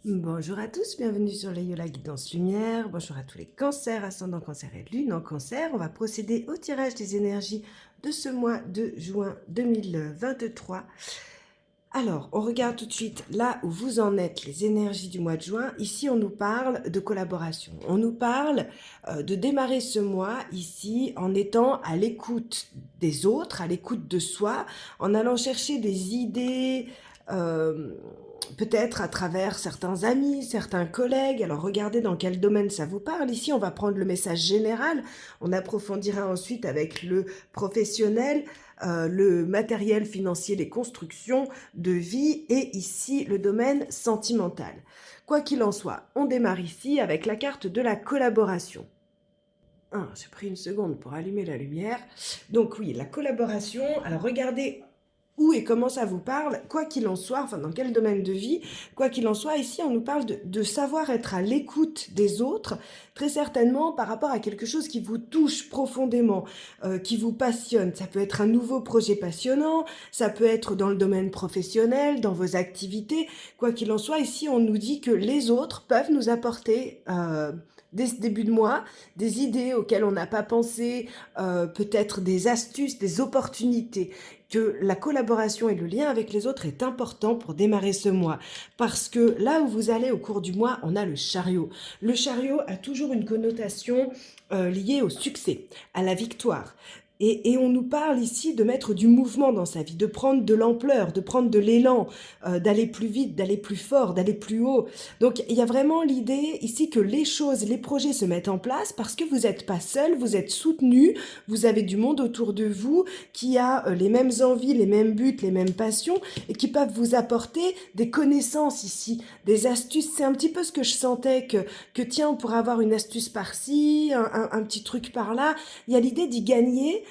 Bonjour à tous, bienvenue sur les Yola Guidance Lumière. Bonjour à tous les cancers, ascendant cancer et lune en cancer. On va procéder au tirage des énergies de ce mois de juin 2023. Alors, on regarde tout de suite là où vous en êtes, les énergies du mois de juin. Ici, on nous parle de collaboration. On nous parle de démarrer ce mois ici en étant à l'écoute des autres, à l'écoute de soi, en allant chercher des idées, peut-être à travers certains amis, certains collègues. Alors, regardez dans quel domaine ça vous parle. Ici, on va prendre le message général. On approfondira ensuite avec le professionnel, le matériel financier, les constructions de vie et ici le domaine sentimental. Quoi qu'il en soit, on démarre ici avec la carte de la collaboration. J'ai pris une seconde pour allumer la lumière. Donc oui, la collaboration. Alors regardez où et comment ça vous parle, quoi qu'il en soit, enfin dans quel domaine de vie, quoi qu'il en soit, ici on nous parle de savoir être à l'écoute des autres, très certainement par rapport à quelque chose qui vous touche profondément, qui vous passionne. Ça peut être un nouveau projet passionnant, ça peut être dans le domaine professionnel, dans vos activités, quoi qu'il en soit, ici on nous dit que les autres peuvent nous apporter dès ce début de mois, des idées auxquelles on n'a pas pensé, peut-être des astuces, des opportunités, que la collaboration et le lien avec les autres est important pour démarrer ce mois. Parce que là où vous allez au cours du mois, on a le chariot. Le chariot a toujours une connotation liée au succès, à la victoire. Et on nous parle ici de mettre du mouvement dans sa vie, de prendre de l'ampleur, de prendre de l'élan, d'aller plus vite, d'aller plus fort, d'aller plus haut. Donc il y a vraiment l'idée ici que les choses, les projets se mettent en place parce que vous n'êtes pas seul, vous êtes soutenu, vous avez du monde autour de vous qui a les mêmes envies, les mêmes buts, les mêmes passions et qui peuvent vous apporter des connaissances ici, des astuces. C'est un petit peu ce que je sentais que tiens, on pourrait avoir une astuce par-ci, un petit truc par-là. Il y a l'idée d'y gagner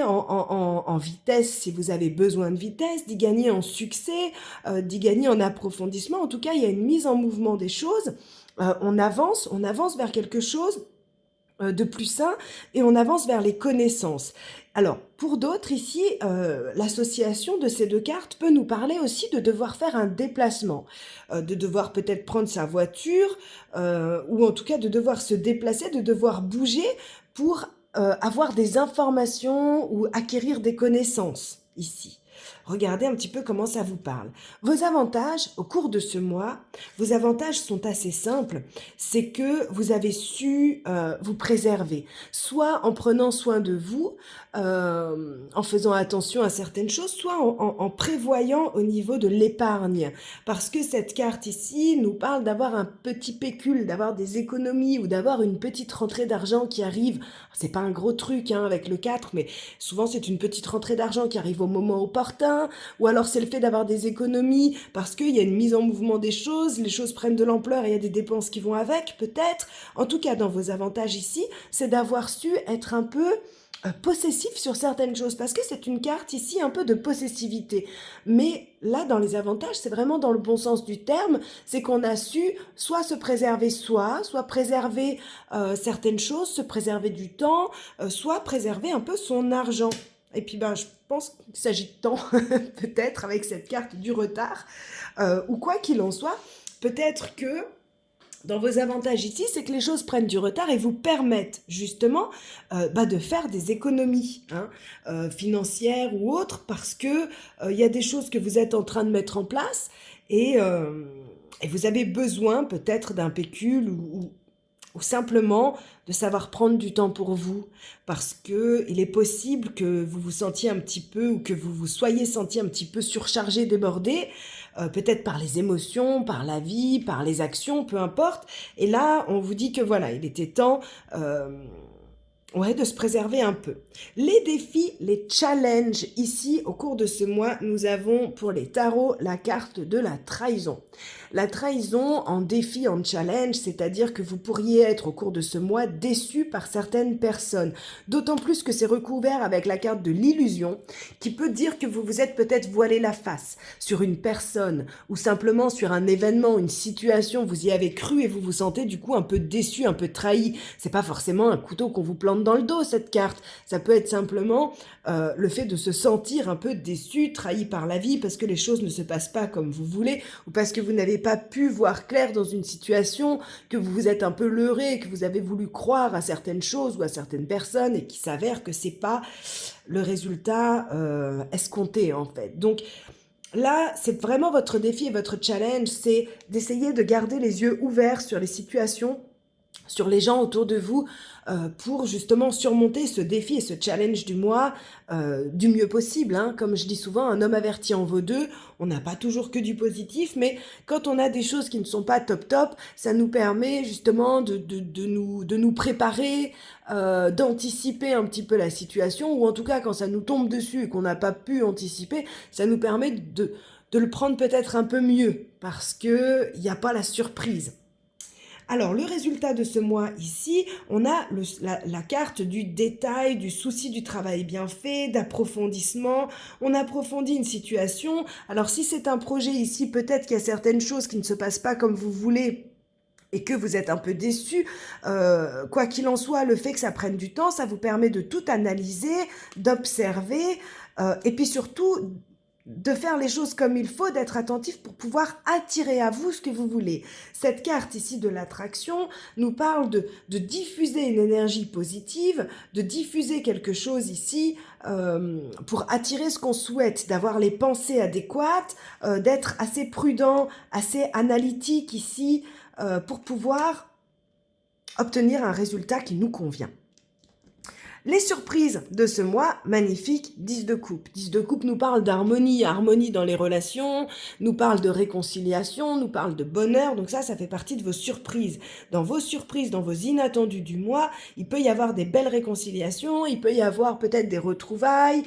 en vitesse si vous avez besoin de vitesse, d'y gagner en succès, d'y gagner en approfondissement. En tout cas, il y a une mise en mouvement des choses. On avance vers quelque chose de plus sain et on avance vers les connaissances. Alors, pour d'autres ici, l'association de ces deux cartes peut nous parler aussi de devoir faire un déplacement, de devoir peut-être prendre sa voiture ou en tout cas de devoir se déplacer, de devoir bouger pour avoir des informations ou acquérir des connaissances ici. Regardez un petit peu comment ça vous parle. Vos avantages au cours de ce mois, vos avantages sont assez simples. C'est que vous avez su vous préserver, soit en prenant soin de vous, en faisant attention à certaines choses, soit en prévoyant au niveau de l'épargne. Parce que cette carte ici nous parle d'avoir un petit pécule, d'avoir des économies ou d'avoir une petite rentrée d'argent qui arrive. C'est pas un gros truc avec le 4, mais souvent c'est une petite rentrée d'argent qui arrive au moment opportun, ou alors c'est le fait d'avoir des économies parce qu'il y a une mise en mouvement des choses, les choses prennent de l'ampleur et il y a des dépenses qui vont avec, peut-être. En tout cas, dans vos avantages ici, c'est d'avoir su être un peu possessif sur certaines choses, parce que c'est une carte ici un peu de possessivité. Mais là, dans les avantages, c'est vraiment dans le bon sens du terme, c'est qu'on a su soit se préserver soit préserver certaines choses, se préserver du temps, soit préserver un peu son argent. Et puis je pense qu'il s'agit de temps, peut-être, avec cette carte du retard, ou quoi qu'il en soit, peut-être que dans vos avantages ici, c'est que les choses prennent du retard et vous permettent justement de faire des économies financières ou autres, parce que il y a des choses que vous êtes en train de mettre en place et vous avez besoin peut-être d'un pécule ou simplement de savoir prendre du temps pour vous, parce que il est possible que vous vous sentiez un petit peu, ou que vous vous soyez senti un petit peu surchargé, débordé, peut-être par les émotions, par la vie, par les actions, peu importe. Et là, on vous dit que voilà, il était temps de se préserver un peu. Les défis, les challenges, ici, au cours de ce mois, nous avons pour les tarots la carte de la trahison. La trahison en défi, en challenge, c'est-à-dire que vous pourriez être au cours de ce mois déçu par certaines personnes. D'autant plus que c'est recouvert avec la carte de l'illusion, qui peut dire que vous vous êtes peut-être voilé la face sur une personne ou simplement sur un événement, une situation, vous y avez cru et vous vous sentez du coup un peu déçu, un peu trahi. C'est pas forcément un couteau qu'on vous plante dans le dos, cette carte. Ça peut être simplement le fait de se sentir un peu déçu, trahi par la vie parce que les choses ne se passent pas comme vous voulez ou parce que vous n'avez pas pu voir clair dans une situation, que vous vous êtes un peu leurré, que vous avez voulu croire à certaines choses ou à certaines personnes et qui s'avère que c'est pas le résultat escompté en fait. Donc là, c'est vraiment votre défi et votre challenge, c'est d'essayer de garder les yeux ouverts sur les situations, sur les gens autour de vous, pour justement surmonter ce défi et ce challenge du mois du mieux possible. Hein. Comme je dis souvent, un homme averti en vaut deux. On n'a pas toujours que du positif, mais quand on a des choses qui ne sont pas top top, ça nous permet justement de nous préparer, d'anticiper un petit peu la situation, ou en tout cas quand ça nous tombe dessus et qu'on n'a pas pu anticiper, ça nous permet de le prendre peut-être un peu mieux, parce qu'il n'y a pas la surprise. Alors, le résultat de ce mois ici, on a la carte du détail, du souci du travail bien fait, d'approfondissement. On approfondit une situation. Alors, si c'est un projet ici, peut-être qu'il y a certaines choses qui ne se passent pas comme vous voulez et que vous êtes un peu déçu. Quoi qu'il en soit, le fait que ça prenne du temps, ça vous permet de tout analyser, d'observer et puis surtout de faire les choses comme il faut, d'être attentif pour pouvoir attirer à vous ce que vous voulez. Cette carte ici de l'attraction nous parle de diffuser une énergie positive, de diffuser quelque chose ici pour attirer ce qu'on souhaite, d'avoir les pensées adéquates, d'être assez prudent, assez analytique ici pour pouvoir obtenir un résultat qui nous convient. Les surprises de ce mois, magnifique, 10 de coupe. 10 de coupe nous parle d'harmonie, harmonie dans les relations, nous parle de réconciliation, nous parle de bonheur, donc ça fait partie de vos surprises. Dans vos surprises, dans vos inattendus du mois, il peut y avoir des belles réconciliations, il peut y avoir peut-être des retrouvailles,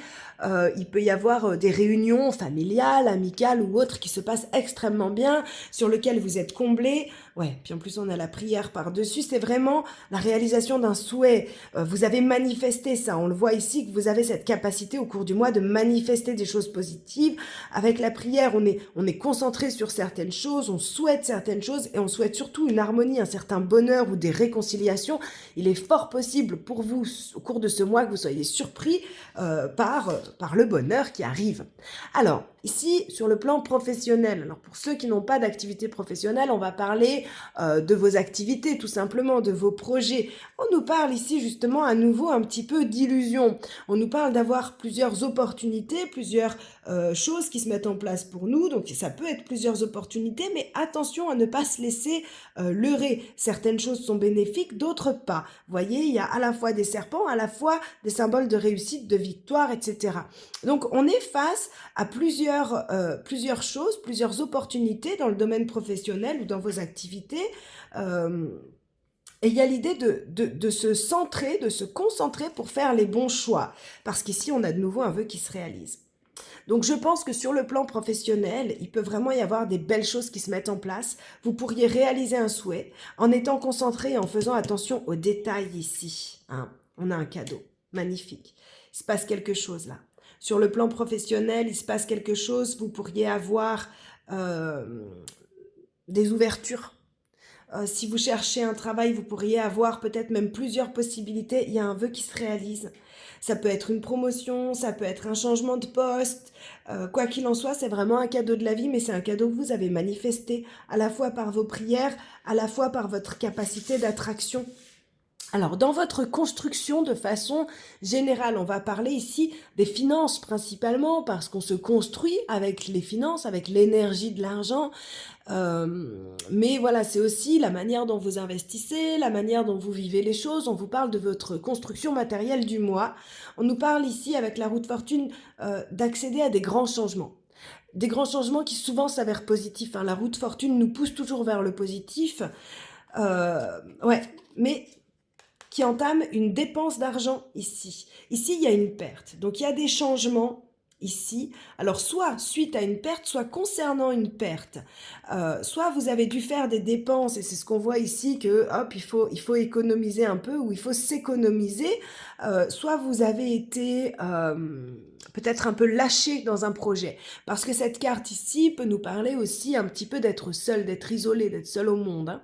il peut y avoir des réunions familiales, amicales ou autres qui se passent extrêmement bien, sur lesquelles vous êtes comblés. Ouais, puis en plus on a la prière par-dessus, c'est vraiment la réalisation d'un souhait. Vous avez manifesté ça, on le voit ici que vous avez cette capacité au cours du mois de manifester des choses positives. Avec la prière, on est concentré sur certaines choses, on souhaite certaines choses et on souhaite surtout une harmonie, un certain bonheur ou des réconciliations. Il est fort possible pour vous, au cours de ce mois, que vous soyez surpris par le bonheur qui arrive. Alors, ici, sur le plan professionnel, alors pour ceux qui n'ont pas d'activité professionnelle, on va parler de vos activités, tout simplement, de vos projets. On nous parle ici justement à nouveau un petit peu d'illusion. On nous parle d'avoir plusieurs opportunités, plusieurs choses qui se mettent en place pour nous. Donc ça peut être plusieurs opportunités, mais attention à ne pas se laisser leurrer. Certaines choses sont bénéfiques, d'autres pas. Vous voyez, il y a à la fois des serpents, à la fois des symboles de réussite, de victoire, etc. Donc on est face à plusieurs choses, plusieurs opportunités dans le domaine professionnel ou dans vos activités. Et il y a l'idée de se centrer, de se concentrer pour faire les bons choix. Parce qu'ici, on a de nouveau un vœu qui se réalise. Donc je pense que sur le plan professionnel, il peut vraiment y avoir des belles choses qui se mettent en place. Vous pourriez réaliser un souhait en étant concentré et en faisant attention aux détails ici. Hein. On a un cadeau magnifique. Il se passe quelque chose là. Sur le plan professionnel, il se passe quelque chose. Vous pourriez avoir des ouvertures. Si vous cherchez un travail, vous pourriez avoir peut-être même plusieurs possibilités. Il y a un vœu qui se réalise. Ça peut être une promotion, ça peut être un changement de poste. Quoi qu'il en soit, c'est vraiment un cadeau de la vie, mais c'est un cadeau que vous avez manifesté à la fois par vos prières, à la fois par votre capacité d'attraction. Alors, dans votre construction de façon générale, on va parler ici des finances principalement, parce qu'on se construit avec les finances, avec l'énergie de l'argent. Mais voilà, c'est aussi la manière dont vous investissez, la manière dont vous vivez les choses. On vous parle de votre construction matérielle du mois. On nous parle ici, avec la roue de fortune, d'accéder à des grands changements. Des grands changements qui souvent s'avèrent positifs. Hein. La roue de fortune nous pousse toujours vers le positif. Ouais, mais qui entame une dépense d'argent ici. Ici, il y a une perte. Donc, il y a des changements ici. Alors, soit suite à une perte, soit concernant une perte. Soit vous avez dû faire des dépenses, et c'est ce qu'on voit ici, que hop, il faut économiser un peu, ou il faut s'économiser. Soit vous avez été peut-être un peu lâché dans un projet. Parce que cette carte ici peut nous parler aussi un petit peu d'être seul, d'être isolé, d'être seul au monde. Hein.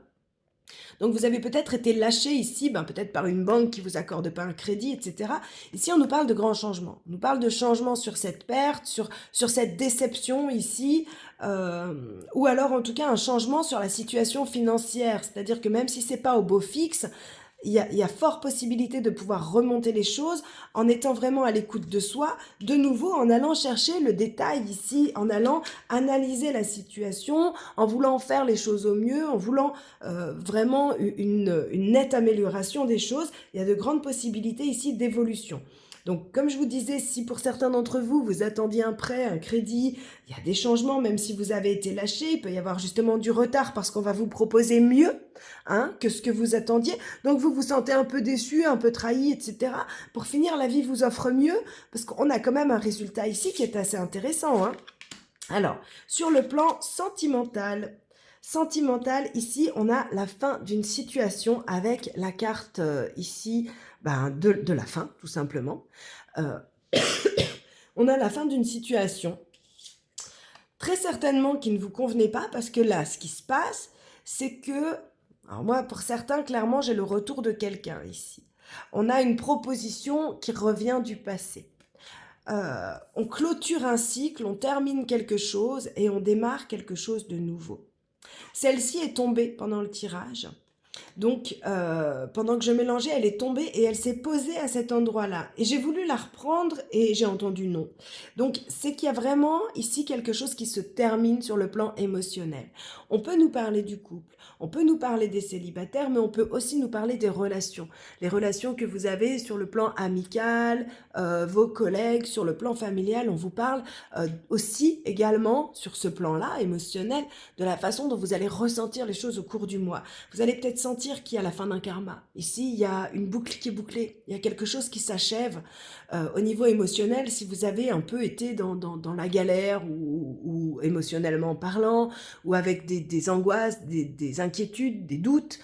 Donc vous avez peut-être été lâché ici, ben, peut-être par une banque qui vous accorde pas un crédit, etc. Ici, on nous parle de grands changements. On nous parle de changements sur cette perte, sur cette déception ici, ou alors en tout cas un changement sur la situation financière. C'est-à-dire que même si c'est pas au beau fixe, il y a fort possibilité de pouvoir remonter les choses en étant vraiment à l'écoute de soi, de nouveau en allant chercher le détail ici, en allant analyser la situation, en voulant faire les choses au mieux, en voulant vraiment une nette amélioration des choses. Il y a de grandes possibilités ici d'évolution. Donc, comme je vous disais, si pour certains d'entre vous, vous attendiez un prêt, un crédit, il y a des changements, même si vous avez été lâché, il peut y avoir justement du retard parce qu'on va vous proposer mieux que ce que vous attendiez. Donc, vous vous sentez un peu déçu, un peu trahi, etc. Pour finir, la vie vous offre mieux parce qu'on a quand même un résultat ici qui est assez intéressant. Alors, sur le plan sentimental, ici, on a la fin d'une situation avec la carte ici de la fin, tout simplement. On a la fin d'une situation, très certainement qui ne vous convenait pas, parce que là, ce qui se passe, c'est que, alors moi, pour certains, clairement, j'ai le retour de quelqu'un ici. On a une proposition qui revient du passé. On clôture un cycle, on termine quelque chose et on démarre quelque chose de nouveau. Celle-ci est tombée pendant le tirage. Donc, pendant que je mélangeais, elle est tombée et elle s'est posée à cet endroit-là. Et j'ai voulu la reprendre et j'ai entendu non. Donc, c'est qu'il y a vraiment ici quelque chose qui se termine sur le plan émotionnel. On peut nous parler du couple, on peut nous parler des célibataires, mais on peut aussi nous parler des relations. Les relations que vous avez sur le plan amical, vos collègues, sur le plan familial. On vous parle aussi également sur ce plan-là, émotionnel, de la façon dont vous allez ressentir les choses au cours du mois. Vous allez peut-être sentir qu'il y a la fin d'un karma. Ici, il y a une boucle qui est bouclée. Il y a quelque chose qui s'achève au niveau émotionnel. Si vous avez un peu été dans la galère ou émotionnellement parlant, ou avec des angoisses, des inquiétudes, des doutes,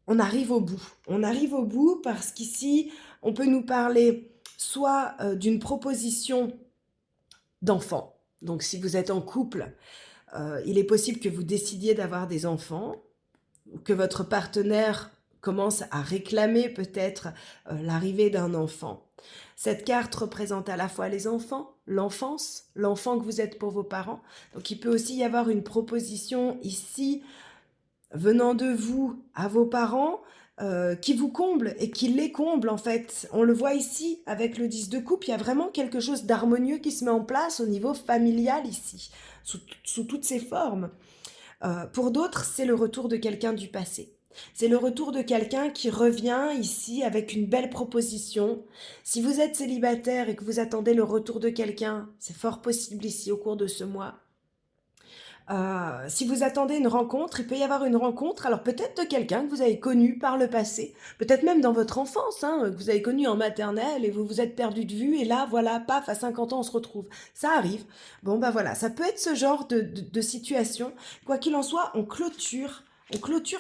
on arrive au bout. On arrive au bout parce qu'ici, on peut nous parler soit d'une proposition d'enfant. Donc, si vous êtes en couple, il est possible que vous décidiez d'avoir des enfants, ou que votre partenaire commence à réclamer peut-être l'arrivée d'un enfant. Cette carte représente à la fois les enfants, l'enfance, l'enfant que vous êtes pour vos parents. Donc il peut aussi y avoir une proposition ici venant de vous à vos parents qui vous comble et qui les comble en fait. On le voit ici avec le 10 de coupe, il y a vraiment quelque chose d'harmonieux qui se met en place au niveau familial ici, sous toutes ses formes. Pour d'autres, c'est le retour de quelqu'un du passé. C'est le retour de quelqu'un qui revient ici avec une belle proposition. Si vous êtes célibataire et que vous attendez le retour de quelqu'un, c'est fort possible ici au cours de ce mois. Si vous attendez une rencontre, il peut y avoir une rencontre, alors peut-être de quelqu'un que vous avez connu par le passé, peut-être même dans votre enfance, que vous avez connu en maternelle et vous vous êtes perdu de vue et là, voilà, paf, à 50 ans, on se retrouve. Ça arrive. Bon, bah voilà, ça peut être ce genre de situation. Quoi qu'il en soit, on clôture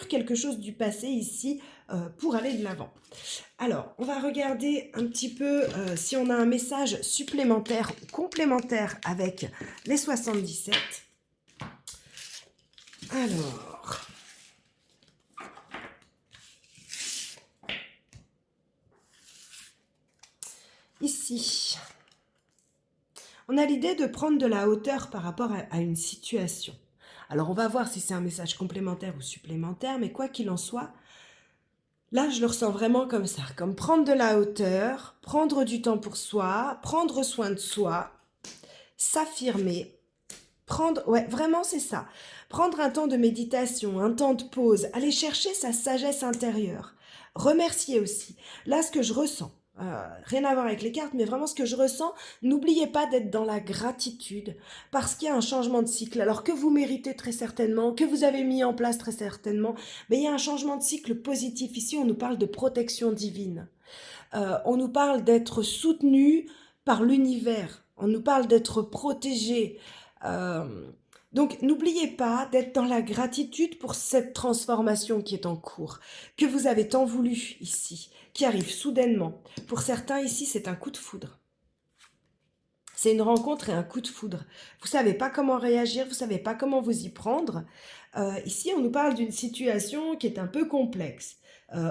quelque chose du passé ici pour aller de l'avant. Alors, on va regarder un petit peu si on a un message supplémentaire ou complémentaire avec les 77. Alors, ici, on a l'idée de prendre de la hauteur par rapport à une situation. Alors, on va voir si c'est un message complémentaire ou supplémentaire, mais quoi qu'il en soit, là, je le ressens vraiment comme ça, comme prendre de la hauteur, prendre du temps pour soi, prendre soin de soi, s'affirmer, ouais, vraiment c'est ça. Prendre un temps de méditation, un temps de pause, aller chercher sa sagesse intérieure. Remercier aussi. Là, ce que je ressens, rien à voir avec les cartes, mais vraiment ce que je ressens, n'oubliez pas d'être dans la gratitude, parce qu'il y a un changement de cycle, alors que vous méritez très certainement, que vous avez mis en place très certainement, mais il y a un changement de cycle positif. Ici, on nous parle de protection divine. On nous parle d'être soutenu par l'univers. On nous parle d'être protégé. Donc, n'oubliez pas d'être dans la gratitude pour cette transformation qui est en cours, que vous avez tant voulu ici, qui arrive soudainement. Pour certains ici, c'est un coup de foudre. C'est une rencontre et un coup de foudre. Vous savez pas comment réagir, vous savez pas comment vous y prendre. Ici, on nous parle d'une situation qui est un peu complexe,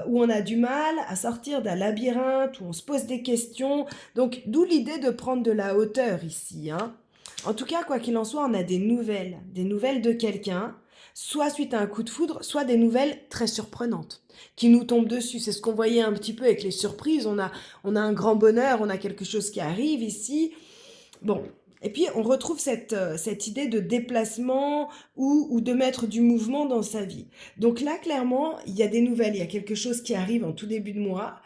où on a du mal à sortir d'un labyrinthe, où on se pose des questions. Donc, d'où l'idée de prendre de la hauteur ici, hein. En tout cas, quoi qu'il en soit, on a des nouvelles de quelqu'un, soit suite à un coup de foudre, soit des nouvelles très surprenantes qui nous tombent dessus. C'est ce qu'on voyait un petit peu avec les surprises. On a un grand bonheur, on a quelque chose qui arrive ici. Bon, et puis on retrouve cette idée de déplacement ou de mettre du mouvement dans sa vie. Donc là, clairement, il y a des nouvelles, il y a quelque chose qui arrive en tout début de mois,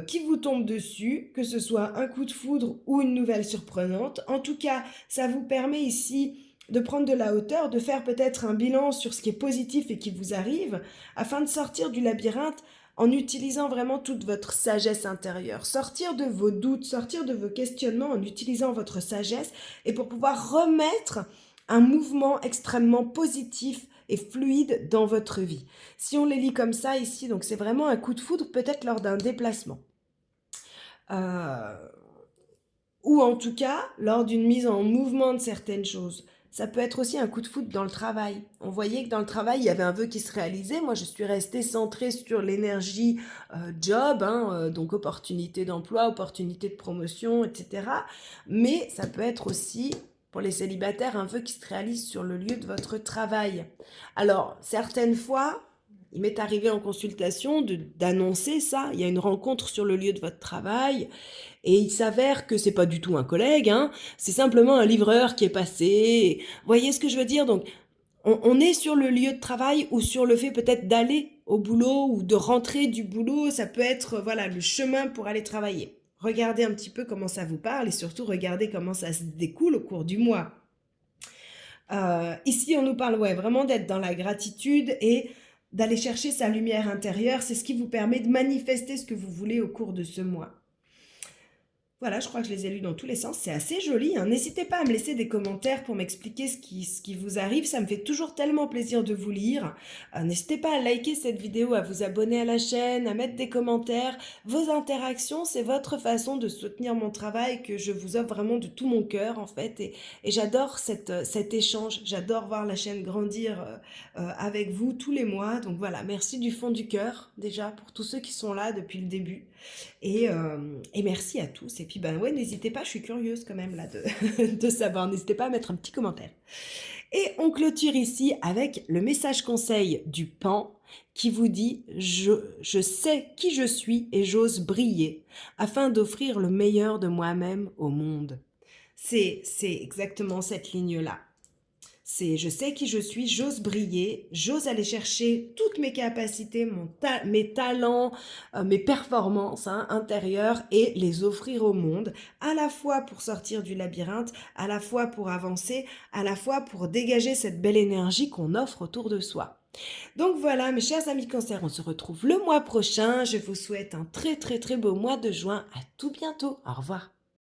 qui vous tombe dessus, que ce soit un coup de foudre ou une nouvelle surprenante. En tout cas, ça vous permet ici de prendre de la hauteur, de faire peut-être un bilan sur ce qui est positif et qui vous arrive, afin de sortir du labyrinthe en utilisant vraiment toute votre sagesse intérieure. Sortir de vos doutes, sortir de vos questionnements en utilisant votre sagesse et pour pouvoir remettre un mouvement extrêmement positif et fluide dans votre vie. Si on les lit comme ça ici, donc c'est vraiment un coup de foudre peut-être lors d'un déplacement. Ou en tout cas lors d'une mise en mouvement de certaines choses. Ça peut être aussi un coup de foudre dans le travail. On voyait que dans le travail, il y avait un vœu qui se réalisait. Moi, je suis restée centrée sur l'énergie job, hein, donc opportunité d'emploi, opportunité de promotion, etc. Mais ça peut être aussi, pour les célibataires, un vœu qui se réalise sur le lieu de votre travail. Alors, certaines fois, il m'est arrivé en consultation d'annoncer ça. Il y a une rencontre sur le lieu de votre travail. Et il s'avère que c'est pas du tout un collègue, hein, c'est simplement un livreur qui est passé. Vous voyez ce que je veux dire? Donc, on est sur le lieu de travail ou sur le fait peut-être d'aller au boulot ou de rentrer du boulot. Ça peut être voilà le chemin pour aller travailler. Regardez un petit peu comment ça vous parle et surtout regardez comment ça se découle au cours du mois. Ici, on nous parle vraiment d'être dans la gratitude et d'aller chercher sa lumière intérieure. C'est ce qui vous permet de manifester ce que vous voulez au cours de ce mois. Voilà, je crois que je les ai lus dans tous les sens. C'est assez joli, hein. N'hésitez pas à me laisser des commentaires pour m'expliquer ce qui vous arrive. Ça me fait toujours tellement plaisir de vous lire. N'hésitez pas à liker cette vidéo, à vous abonner à la chaîne, à mettre des commentaires. Vos interactions, c'est votre façon de soutenir mon travail que je vous offre vraiment de tout mon cœur, en fait. Et j'adore cet échange. J'adore voir la chaîne grandir avec vous tous les mois. Donc voilà, merci du fond du cœur, déjà, pour tous ceux qui sont là depuis le début. Et merci à tous. Et puis, ouais, n'hésitez pas, je suis curieuse quand même là de savoir. N'hésitez pas à mettre un petit commentaire. Et on clôture ici avec le message conseil du Pan qui vous dit « Je sais qui je suis et j'ose briller afin d'offrir le meilleur de moi-même au monde. » C'est exactement cette ligne-là. C'est je sais qui je suis, j'ose briller, j'ose aller chercher toutes mes capacités, mes talents, mes performances intérieures et les offrir au monde, à la fois pour sortir du labyrinthe, à la fois pour avancer, à la fois pour dégager cette belle énergie qu'on offre autour de soi. Donc voilà, mes chers amis Cancer, on se retrouve le mois prochain. Je vous souhaite un très très très beau mois de juin. À tout bientôt. Au revoir.